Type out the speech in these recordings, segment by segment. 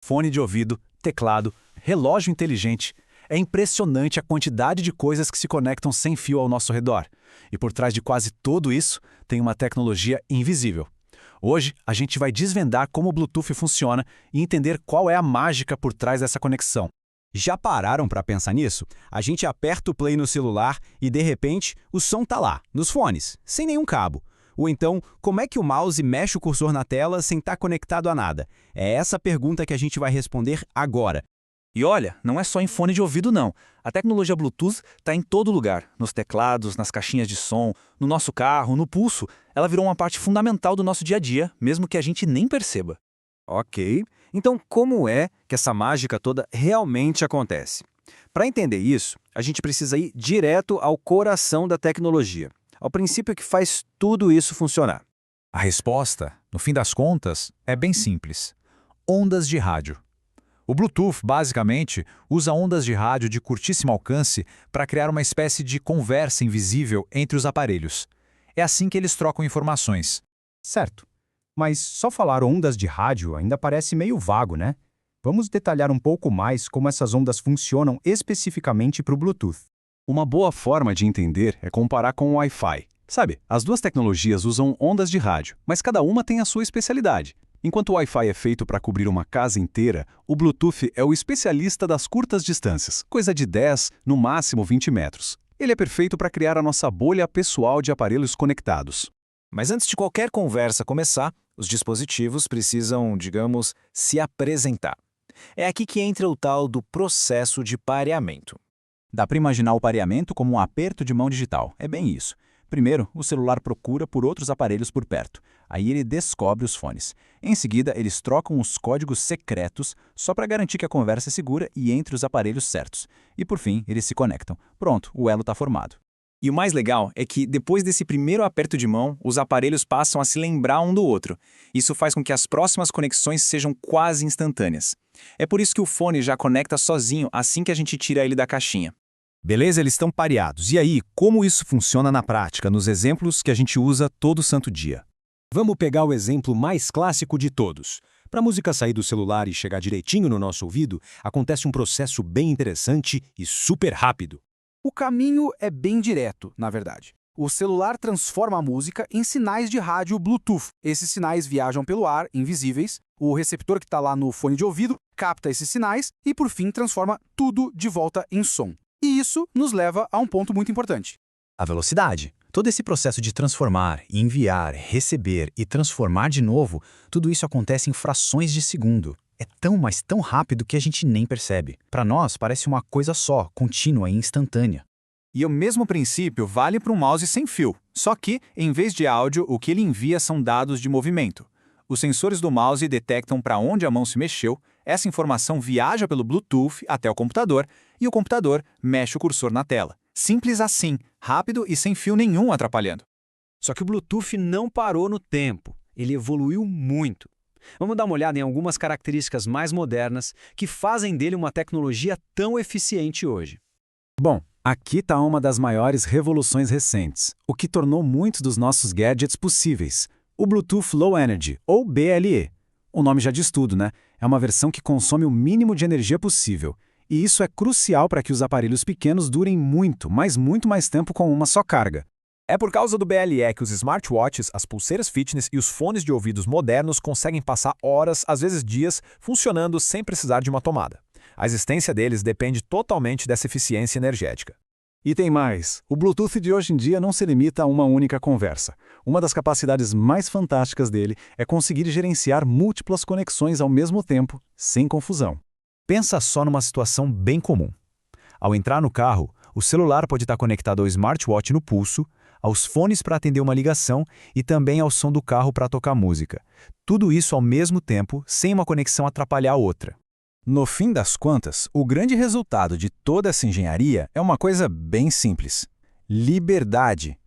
Fone de ouvido, teclado, relógio inteligente. É impressionante a quantidade de coisas que se conectam sem fio ao nosso redor. E por trás de quase tudo isso, tem uma tecnologia invisível. Hoje, a gente vai desvendar como o Bluetooth funciona e entender qual é a mágica por trás dessa conexão. Já pararam para pensar nisso? A gente aperta o play no celular e, de repente, o som tá lá, nos fones, sem nenhum cabo. Ou então, como é que o mouse mexe o cursor na tela sem estar conectado a nada? É essa pergunta que a gente vai responder agora. E olha, não é só em fone de ouvido não. A tecnologia Bluetooth está em todo lugar. Nos teclados, nas caixinhas de som, no nosso carro, no pulso. Ela virou uma parte fundamental do nosso dia a dia, mesmo que a gente nem perceba. Ok, então como é que essa mágica toda realmente acontece? Para entender isso, a gente precisa ir direto ao coração da tecnologia, ao princípio que faz tudo isso funcionar. A resposta, no fim das contas, é bem simples. Ondas de rádio. O Bluetooth, basicamente, usa ondas de rádio de curtíssimo alcance para criar uma espécie de conversa invisível entre os aparelhos. É assim que eles trocam informações. Certo. Mas só falar ondas de rádio ainda parece meio vago, né? Vamos detalhar um pouco mais como essas ondas funcionam especificamente para o Bluetooth. Uma boa forma de entender é comparar com o Wi-Fi. Sabe, as duas tecnologias usam ondas de rádio, mas cada uma tem a sua especialidade. Enquanto o Wi-Fi é feito para cobrir uma casa inteira, o Bluetooth é o especialista das curtas distâncias, coisa de 10, no máximo 20 metros. Ele é perfeito para criar a nossa bolha pessoal de aparelhos conectados. Mas antes de qualquer conversa começar, os dispositivos precisam, digamos, se apresentar. É aqui que entra o tal do processo de pareamento. Dá para imaginar o pareamento como um aperto de mão digital. É bem isso. Primeiro, o celular procura por outros aparelhos por perto. Aí ele descobre os fones. Em seguida, eles trocam os códigos secretos só para garantir que a conversa é segura e entre os aparelhos certos. E por fim, eles se conectam. Pronto, o elo está formado. E o mais legal é que, depois desse primeiro aperto de mão, os aparelhos passam a se lembrar um do outro. Isso faz com que as próximas conexões sejam quase instantâneas. É por isso que o fone já conecta sozinho assim que a gente tira ele da caixinha. Beleza, eles estão pareados. E aí, como isso funciona na prática, nos exemplos que a gente usa todo santo dia? Vamos pegar o exemplo mais clássico de todos. Para a música sair do celular e chegar direitinho no nosso ouvido, acontece um processo bem interessante e super rápido. O caminho é bem direto, na verdade. O celular transforma a música em sinais de rádio Bluetooth. Esses sinais viajam pelo ar, invisíveis. O receptor que está lá no fone de ouvido capta esses sinais e, por fim, transforma tudo de volta em som. E isso nos leva a um ponto muito importante. A velocidade. Todo esse processo de transformar, enviar, receber e transformar de novo, tudo isso acontece em frações de segundo. É tão, mas tão rápido que a gente nem percebe. Para nós, parece uma coisa só, contínua e instantânea. E o mesmo princípio vale para um mouse sem fio. Só que, em vez de áudio, o que ele envia são dados de movimento. Os sensores do mouse detectam para onde a mão se mexeu, essa informação viaja pelo Bluetooth até o computador e o computador mexe o cursor na tela. Simples assim, rápido e sem fio nenhum atrapalhando. Só que o Bluetooth não parou no tempo. Ele evoluiu muito. Vamos dar uma olhada em algumas características mais modernas que fazem dele uma tecnologia tão eficiente hoje. Bom, aqui está uma das maiores revoluções recentes, o que tornou muitos dos nossos gadgets possíveis. O Bluetooth Low Energy, ou BLE. O nome já diz tudo, né? É uma versão que consome o mínimo de energia possível. E isso é crucial para que os aparelhos pequenos durem muito mais tempo com uma só carga. É por causa do BLE que os smartwatches, as pulseiras fitness e os fones de ouvidos modernos conseguem passar horas, às vezes dias, funcionando sem precisar de uma tomada. A existência deles depende totalmente dessa eficiência energética. E tem mais. O Bluetooth de hoje em dia não se limita a uma única conversa. Uma das capacidades mais fantásticas dele é conseguir gerenciar múltiplas conexões ao mesmo tempo, sem confusão. Pensa só numa situação bem comum. Ao entrar no carro, o celular pode estar conectado ao smartwatch no pulso, aos fones para atender uma ligação e também ao som do carro para tocar música. Tudo isso ao mesmo tempo, sem uma conexão atrapalhar a outra. No fim das contas, o grande resultado de toda essa engenharia é uma coisa bem simples. Liberdade.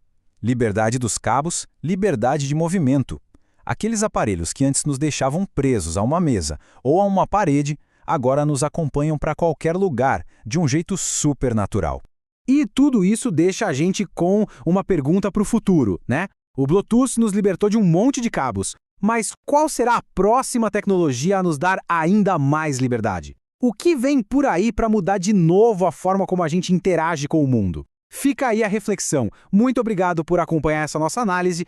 Liberdade dos cabos, liberdade de movimento. Aqueles aparelhos que antes nos deixavam presos a uma mesa ou a uma parede, agora nos acompanham para qualquer lugar, de um jeito super natural. E tudo isso deixa a gente com uma pergunta para o futuro, né? O Bluetooth nos libertou de um monte de cabos. Mas qual será a próxima tecnologia a nos dar ainda mais liberdade? O que vem por aí para mudar de novo a forma como a gente interage com o mundo? Fica aí a reflexão. Muito obrigado por acompanhar essa nossa análise